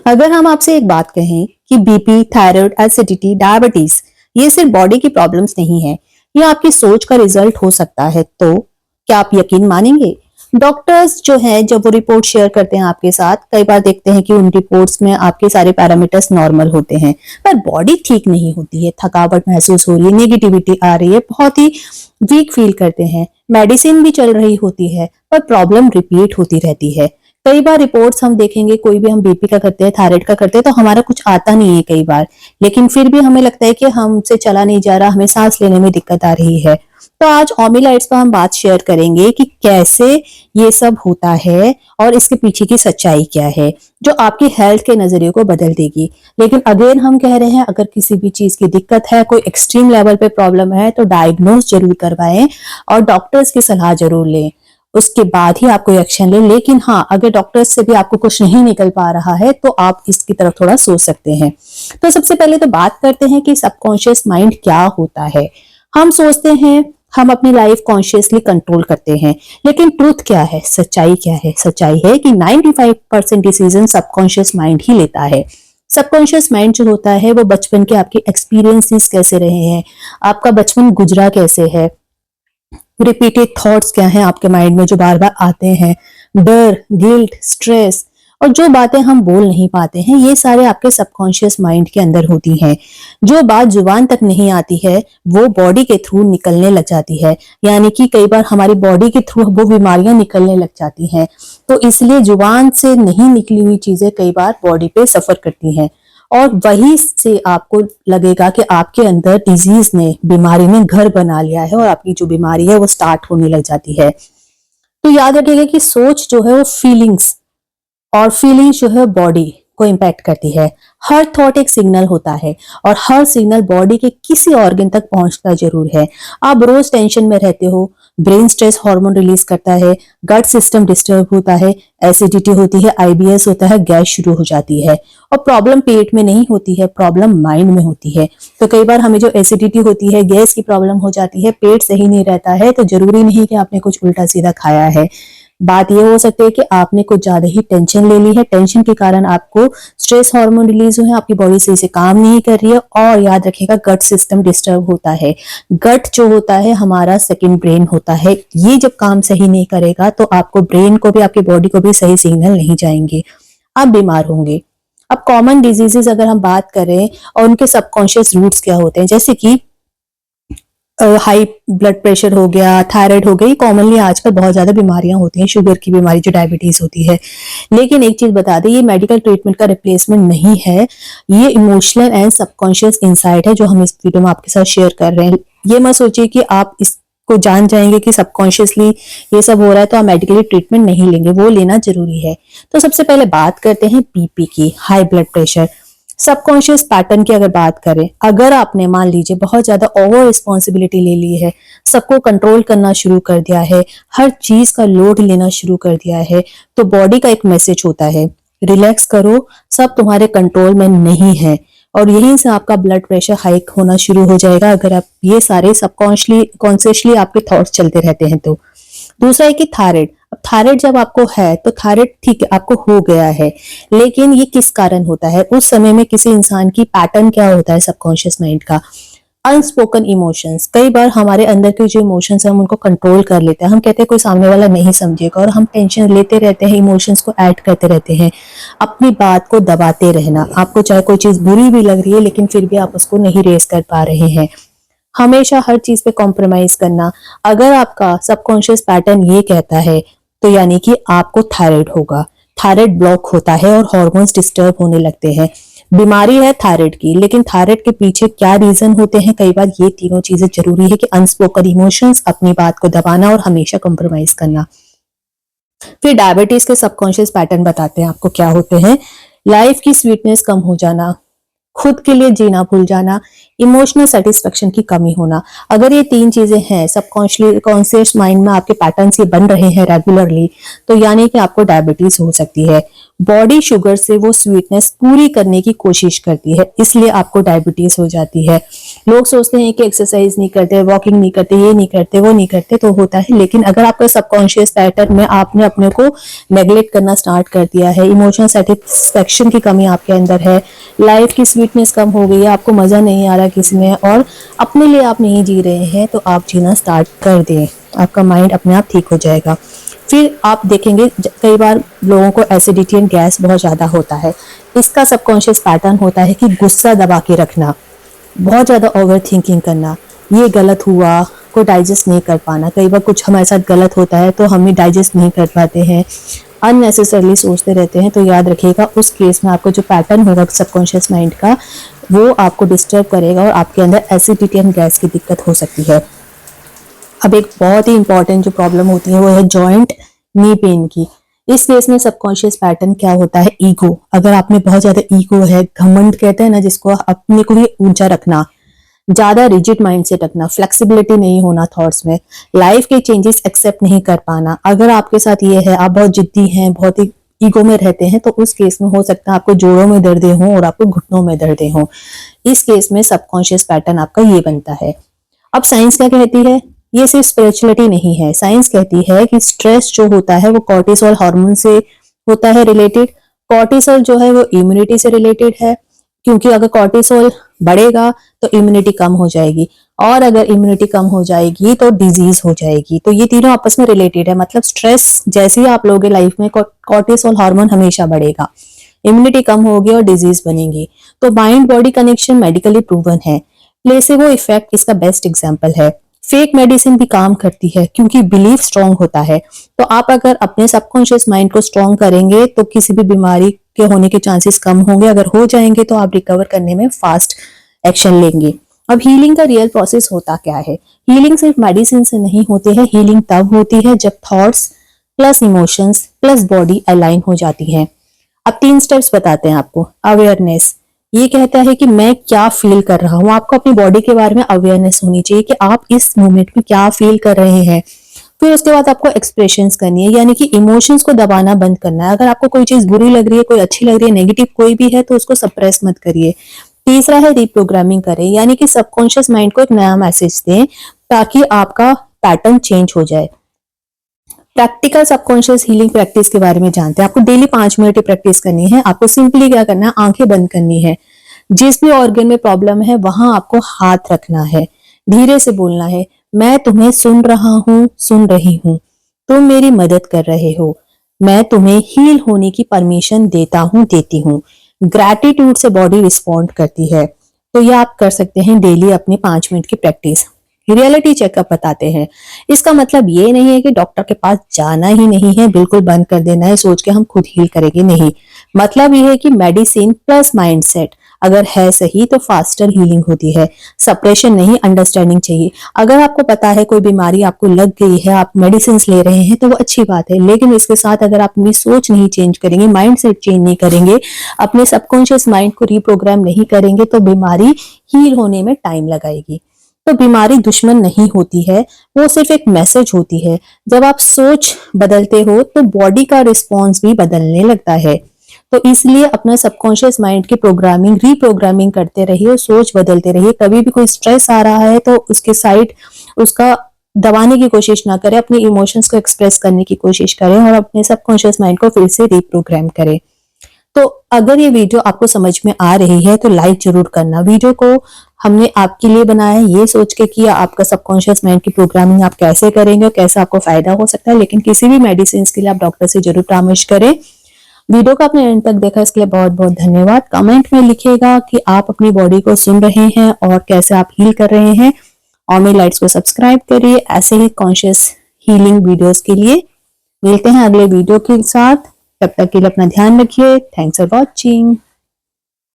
अगर हम आपसे एक बात कहें कि बीपी, थायराइड, एसिडिटी, डायबिटीज ये सिर्फ बॉडी की प्रॉब्लम्स नहीं है, ये आपकी सोच का रिजल्ट हो सकता है, तो क्या आप यकीन मानेंगे? डॉक्टर्स जो हैं जब वो रिपोर्ट शेयर करते हैं आपके साथ, कई बार देखते हैं कि उन रिपोर्ट्स में आपके सारे पैरामीटर्स नॉर्मल होते हैं, पर बॉडी ठीक नहीं होती है, थकावट महसूस हो रही है, नेगेटिविटी आ रही है, बहुत ही वीक फील करते हैं, मेडिसिन भी चल रही होती है, पर प्रॉब्लम रिपीट होती रहती है। कई बार रिपोर्ट्स हम देखेंगे, कोई भी हम बीपी का करते हैं, थायराइड का करते हैं, तो हमारा कुछ आता नहीं है कई बार, लेकिन फिर भी हमें लगता है कि हमसे चला नहीं जा रहा, हमें सांस लेने में दिक्कत आ रही है। तो आज ओमिलाइट्स पर हम बात शेयर करेंगे कि कैसे ये सब होता है और इसके पीछे की सच्चाई क्या है, जो आपकी हेल्थ के नजरिए को बदल देगी। लेकिन अगेन हम कह रहे हैं, अगर किसी भी चीज की दिक्कत है, कोई एक्सट्रीम लेवल पे प्रॉब्लम है, तो डायग्नोज जरूर करवाएं और डॉक्टर्स की सलाह जरूर लें, उसके बाद ही आप कोई एक्शन लें। लेकिन हाँ, अगर डॉक्टर्स से भी आपको कुछ नहीं निकल पा रहा है तो आप इसकी तरफ थोड़ा सोच सकते हैं। तो सबसे पहले तो बात करते हैं कि सबकॉन्शियस माइंड क्या होता है। हम सोचते हैं हम अपनी लाइफ कॉन्शियसली कंट्रोल करते हैं, लेकिन ट्रूथ क्या है, सच्चाई क्या है? सच्चाई है कि 95% डिसीजन सबकॉन्शियस माइंड ही लेता है। सबकॉन्शियस माइंड जो होता है वो बचपन के आपके एक्सपीरियंसेस कैसे रहे हैं, आपका बचपन गुजरा कैसे है, रिपीटेड थॉट्स क्या हैं आपके माइंड में जो बार बार आते हैं, डर, गिल्ट, स्ट्रेस और जो बातें हम बोल नहीं पाते हैं, ये सारे आपके सबकॉन्शियस माइंड के अंदर होती हैं। जो बात जुबान तक नहीं आती है वो बॉडी के थ्रू निकलने लग जाती है, यानी कि कई बार हमारी बॉडी के थ्रू वो बीमारियां निकलने लग जाती हैं। तो इसलिए जुबान से नहीं निकली हुई चीजें कई बार बॉडी पे सफर करती हैं और वही से आपको लगेगा कि आपके अंदर डिजीज ने, बीमारी ने घर बना लिया है और आपकी जो बीमारी है वो स्टार्ट होने लग जाती है। तो याद रखिएगा कि सोच जो है वो फीलिंग्स और फीलिंग्स जो है बॉडी को इम्पैक्ट करती है। हर थॉट एक सिग्नल होता है और हर सिग्नल बॉडी के किसी ऑर्गन तक पहुंचता जरूर है। आप रोज टेंशन में रहते हो, ब्रेन स्ट्रेस हार्मोन रिलीज करता है, गट सिस्टम डिस्टर्ब होता है, एसिडिटी होती है, आईबीएस होता है, गैस शुरू हो जाती है। और प्रॉब्लम पेट में नहीं होती है, प्रॉब्लम माइंड में होती है। तो कई बार हमें जो एसिडिटी होती है, गैस की प्रॉब्लम हो जाती है, पेट सही नहीं रहता है, तो जरूरी नहीं कि आपने कुछ उल्टा सीधा खाया है। बात यह हो सकती है कि आपने कुछ ज्यादा ही टेंशन ले ली है, टेंशन के कारण आपको स्ट्रेस हार्मोन रिलीज हुए हैं, आपकी बॉडी सही से काम नहीं कर रही है। और याद रखिएगा गट सिस्टम डिस्टर्ब होता है। गट जो होता है हमारा सेकंड ब्रेन होता है, ये जब काम सही नहीं करेगा तो आपको ब्रेन को भी, आपकी बॉडी को भी सही सिग्नल नहीं जाएंगे, आप बीमार होंगे। अब कॉमन डिजीजेस अगर हम बात करें और उनके सबकॉन्शियस रूट्स क्या होते हैं, जैसे कि हाई ब्लड प्रेशर हो गया, थायराइड हो गई, कॉमनली आजकल बहुत ज्यादा बीमारियां होती हैं, शुगर की बीमारी जो डायबिटीज होती है। लेकिन एक चीज बता दें, ये मेडिकल ट्रीटमेंट का रिप्लेसमेंट नहीं है, ये इमोशनल एंड सबकॉन्शियस इंसाइट है जो हम इस वीडियो में आपके साथ शेयर कर रहे हैं। ये मत सोचिए कि आप इसको जान जाएंगे कि सबकॉन्शियसली ये सब हो रहा है तो आप मेडिकली ट्रीटमेंट नहीं लेंगे, वो लेना जरूरी है। तो सबसे पहले बात करते हैं बीपी की, high blood pressure. Subconscious pattern की अगर बात करें, अगर आपने मान लीजिए बहुत ज्यादा ओवर रिस्पॉन्सिबिलिटी ले ली है, सबको कंट्रोल करना शुरू कर दिया है, हर चीज का लोड लेना शुरू कर दिया है, तो बॉडी का एक मैसेज होता है, रिलैक्स करो, सब तुम्हारे कंट्रोल में नहीं है। और यहीं से आपका ब्लड प्रेशर हाइक होना शुरू हो जाएगा अगर आप ये सारे सबकॉन्शियसली कॉन्शियसली आपके थॉट्स चलते रहते हैं तो। दूसरा है कि थायराइड। अब थायराइड जब आपको है तो थायराइड ठीक है, आपको हो गया है, लेकिन ये किस कारण होता है? उस समय में किसी इंसान की पैटर्न क्या होता है सबकॉन्शियस माइंड का? Unspoken emotions. कई बार हमारे अंदर के जो इमोशंस है हम उनको कंट्रोल कर लेते हैं, हम कहते हैं कोई सामने वाला नहीं समझेगा और हम टेंशन लेते रहते हैं, इमोशंस को ऐड करते रहते हैं। अपनी बात को दबाते रहना, आपको चाहे कोई चीज बुरी भी लग रही है लेकिन फिर भी आप उसको नहीं रेस कर पा रहे हैं। हमेशा हर चीज पे कॉम्प्रोमाइज करना। अगर आपका सबकॉन्शियस पैटर्न ये कहता है तो यानी कि आपको थायराइड होगा, थायराइड ब्लॉक होता है और हार्मोन्स डिस्टर्ब होने लगते हैं। बीमारी है थायराइड की, लेकिन थायराइड के पीछे क्या रीजन होते हैं? कई बार ये तीनों चीजें जरूरी है कि अनस्पोकन इमोशंस, अपनी बात को दबाना और हमेशा कॉम्प्रोमाइज करना। फिर डायबिटीज के सबकॉन्शियस पैटर्न बताते हैं आपको क्या होते हैं। लाइफ की स्वीटनेस कम हो जाना, खुद के लिए जीना भूल जाना, इमोशनल सेटिस्फेक्शन की कमी होना। अगर ये तीन चीजें हैं सबकॉन्शियसली कॉन्शियस माइंड में, आपके पैटर्न्स ये बन रहे हैं रेगुलरली, तो यानी कि आपको डायबिटीज हो सकती है। बॉडी शुगर से वो स्वीटनेस पूरी करने की कोशिश करती है, इसलिए आपको डायबिटीज हो जाती है। लोग सोचते हैं कि एक्सरसाइज नहीं करते, वॉकिंग नहीं करते, ये नहीं करते, वो नहीं करते तो होता है, लेकिन अगर आपका सबकॉन्शियस पैटर्न में आपने अपने को नेग्लेक्ट करना स्टार्ट कर दिया है, इमोशनल सेटिस्फेक्शन की कमी आपके अंदर है, लाइफ की स्वीटनेस कम हो गई है, आपको मजा नहीं आ रहा किसी में और अपने लिए आप नहीं जी रहे हैं, तो आप जीना स्टार्ट कर दें, आपका माइंड अपने आप ठीक हो जाएगा। फिर आप देखेंगे कई बार लोगों को एसिडिटी एंड गैस बहुत ज़्यादा होता है। इसका सबकॉन्शियस पैटर्न होता है कि गुस्सा दबा के रखना, बहुत ज़्यादा ओवर थिंकिंग करना, ये गलत हुआ, को डाइजेस्ट नहीं कर पाना। कई बार कुछ हमारे साथ गलत होता है तो हम डाइजेस्ट नहीं कर पाते हैं, अननेसेसरली सोचते रहते हैं। तो याद रखिएगा उस केस में आपको जो पैटर्न होगा सबकॉन्शियस माइंड का, वो आपको डिस्टर्ब करेगा और आपके अंदर एसिडिटी एंड गैस की दिक्कत हो सकती है। अब एक बहुत ही इंपॉर्टेंट जो प्रॉब्लम होती है वो है जॉइंट नी पेन की। इस केस में सबकॉन्शियस पैटर्न क्या होता है, ईगो। अगर आप में बहुत ज्यादा ईगो है, घमंड कहते हैं ना जिसको, अपने को ही ऊंचा रखना, ज्यादा रिजिड माइंड से रखना, फ्लेक्सिबिलिटी नहीं होना थॉट्स में, लाइफ के चेंजेस एक्सेप्ट नहीं कर पाना, अगर आपके साथ ये है, आप बहुत जिद्दी हैं, बहुत ही ईगो में रहते हैं, तो उस केस में हो सकता है आपको जोड़ों में दर्दें हों और आपको घुटनों में दर्दें हों। इस केस में सबकॉन्शियस पैटर्न आपका ये बनता है। अब साइंस क्या कहती है, ये सिर्फ स्पिरिचुअलिटी नहीं है, साइंस कहती है कि स्ट्रेस जो होता है वो कॉर्टिसोल हार्मोन से होता है रिलेटेड। कॉर्टिसोल जो है वो इम्यूनिटी से रिलेटेड है, क्योंकि अगर कॉर्टिसोल बढ़ेगा तो इम्यूनिटी कम हो जाएगी, और अगर इम्यूनिटी कम हो जाएगी तो डिजीज हो जाएगी। तो ये तीनों आपस में रिलेटेड है, मतलब स्ट्रेस जैसे ही आप लोगे लाइफ में, कॉर्टिसोल हार्मोन हमेशा बढ़ेगा, इम्यूनिटी कम होगी और डिजीज बनेगी। तो mind body connection medically proven है। प्लेसेबो इफेक्ट इसका बेस्ट एग्जाम्पल है। फेक मेडिसिन भी काम करती है क्योंकि बिलीफ स्ट्रांग होता है। तो आप अगर अपने सबकॉन्शियस माइंड को स्ट्रांग करेंगे तो किसी भी बीमारी के होने के चांसेस कम होंगे, अगर हो जाएंगे तो आप रिकवर करने में फास्ट एक्शन लेंगे। अब हीलिंग का रियल प्रोसेस होता क्या है, हीलिंग सिर्फ मेडिसिन से नहीं होती है, हीलिंग तब होती है जब thoughts plus emotions plus body align हो जाती है। अब 3 स्टेप्स बताते हैं आपको। अवेयरनेस, ये कहता है कि मैं क्या फील कर रहा हूँ, आपको अपनी बॉडी के बारे में अवेयरनेस होनी चाहिए कि आप इस मोमेंट में क्या फील कर रहे हैं। फिर उसके बाद आपको एक्सप्रेशंस करनी है, यानी कि इमोशंस को दबाना बंद करना है। अगर आपको कोई चीज बुरी लग रही है, कोई अच्छी लग रही है, नेगेटिव कोई भी है, तो उसको सप्रेस मत करिए। तीसरा है रिप्रोग्रामिंग करें, यानी कि सबकॉन्शियस माइंड को एक नया मैसेज दें ताकि आपका पैटर्न चेंज हो जाए। प्रैक्टिकल सबकॉन्शियस हीलिंग प्रैक्टिस के बारे में जानते हैं। आपको डेली 5 मिनट की प्रैक्टिस करनी है। आपको सिंपली क्या करना है, आंखें बंद करनी है, जिस भी ऑर्गन में प्रॉब्लम है वहां आपको हाथ रखना है, धीरे से बोलना है, मैं तुम्हें सुन रहा हूँ, सुन रही हूँ, तुम मेरी मदद कर रहे हो, मैं तुम्हें हील होने की परमिशन देता हूँ, देती हूँ। ग्रैटिट्यूड से बॉडी रिस्पॉन्ड करती है। तो ये आप कर सकते हैं डेली अपनी 5 मिनट की प्रैक्टिस। रियलिटी चेकअप बताते हैं। इसका मतलब ये नहीं है कि डॉक्टर के पास जाना ही नहीं है, बिल्कुल बंद कर देना है, सोच के हम खुद हील करेंगे, नहीं। मतलब ये है कि मेडिसिन प्लस माइंडसेट अगर है सही तो फास्टर हीलिंग होती है। सप्रेशन नहीं, अंडरस्टैंडिंग चाहिए। अगर आपको पता है कोई बीमारी आपको लग गई है, आप मेडिसिन ले रहे हैं, तो वो अच्छी बात है, लेकिन इसके साथ अगर आप अपनी सोच नहीं चेंज करेंगे, माइंडसेट चेंज नहीं करेंगे, अपने सबकॉन्शियस माइंड को रिप्रोग्राम नहीं करेंगे, तो बीमारी हील होने में टाइम लगाएगी। तो बीमारी दुश्मन नहीं होती है, वो सिर्फ एक मैसेज होती है। जब आप सोच बदलते हो तो बॉडी का रिस्पॉन्स भी बदलने लगता है। तो इसलिए अपना सबकॉन्शियस माइंड की प्रोग्रामिंग, रीप्रोग्रामिंग करते रहिए, सोच बदलते रहिए। कभी भी कोई स्ट्रेस आ रहा है तो उसके साइड उसका दबाने की कोशिश ना करें, अपने इमोशंस को एक्सप्रेस करने की कोशिश करें और अपने सबकॉन्शियस माइंड को फिर से रीप्रोग्राम करें। तो अगर ये वीडियो आपको समझ में आ रही है तो लाइक जरूर करना। वीडियो को हमने आपके लिए बनाया है, ये सोच के कि आपका सबकॉन्शियस माइंड की प्रोग्रामिंग आप कैसे करेंगे और कैसे आपको फायदा हो सकता है। लेकिन किसी भी मेडिसिन के लिए आप डॉक्टर से जरूर परामर्श करें। वीडियो को आपने अंत तक देखा, इसके लिए बहुत बहुत धन्यवाद। कमेंट में लिखिएगा कि आप अपनी बॉडी को सुन रहे हैं और कैसे आप हील कर रहे हैं। और मेरी लाइट्स को सब्सक्राइब करिए ऐसे ही कॉन्शियस हीलिंग वीडियोस के लिए। मिलते हैं अगले वीडियो के साथ, तब तक के लिए अपना ध्यान रखिए। Thanks for watching.